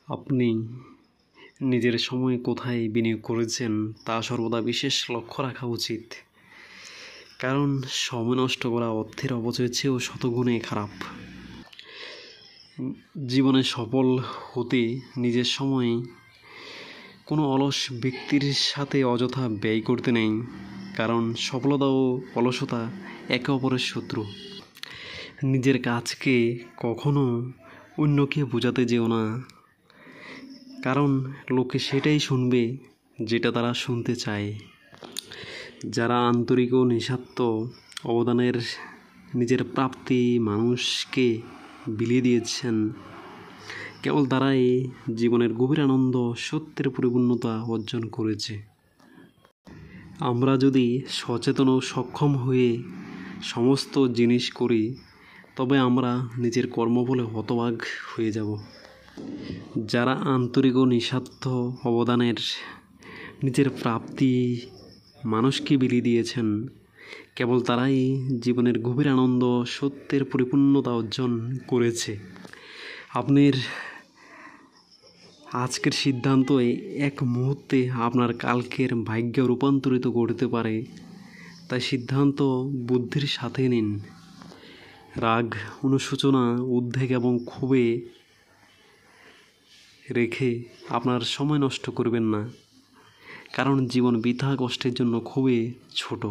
আপনি নিজের সময় কোথায় বিনিয়োগ করেছেন তা সর্বদা বিশেষ লক্ষ্য রাখা উচিত, কারণ সময় নষ্ট করা অর্থের অপচয়ের চেয়েও শতগুণে খারাপ। জীবনে সফল হতে নিজের সময় কোনো অলস ব্যক্তির সাথে অযথা ব্যয় করতে নেই, কারণ সফলতা ও অলসতা একে অপরের শত্রু। নিজের কাজকে কখনো অন্যকে বোঝাতে যেও না, কারণ লোকে সেটাই শুনবে যেটা তারা শুনতে চায়। যারা আন্তরিক ও নিঃস্বার্থ অবদানের নিজের প্রাপ্তি মানুষকে বিলিয়ে দিয়েছেন, কেবল তারাই জীবনের গভীর আনন্দ সত্যের পরিপূর্ণতা অর্জন করেছে। আমরা যদি সচেতন ও সক্ষম হয়ে সমস্ত জিনিস করি, তবে আমরা নিজের কর্মফলে হতবাক হয়ে যাব। যারা আন্তরিক ও নিঃস্বার্থ অবদানের নিজের প্রাপ্তি মানুষকে বিলিয়ে দিয়েছেন, কেবল তারাই জীবনের গভীর আনন্দ সত্যের পরিপূর্ণতা অর্জন করেছে। আপনার আজকের সিদ্ধান্ত এক মুহূর্তে আপনার কালকের ভাগ্য রূপান্তরিত করতে পারে, তাই সিদ্ধান্ত বুদ্ধির সাথে নিন। রাগ, অনুশোচনা, উদ্বেগ এবং ক্ষোভে রেখে আপনার সময় নষ্ট করবেন না, কারণ জীবন বৃথা কষ্টের জন্য খুবই ছোট।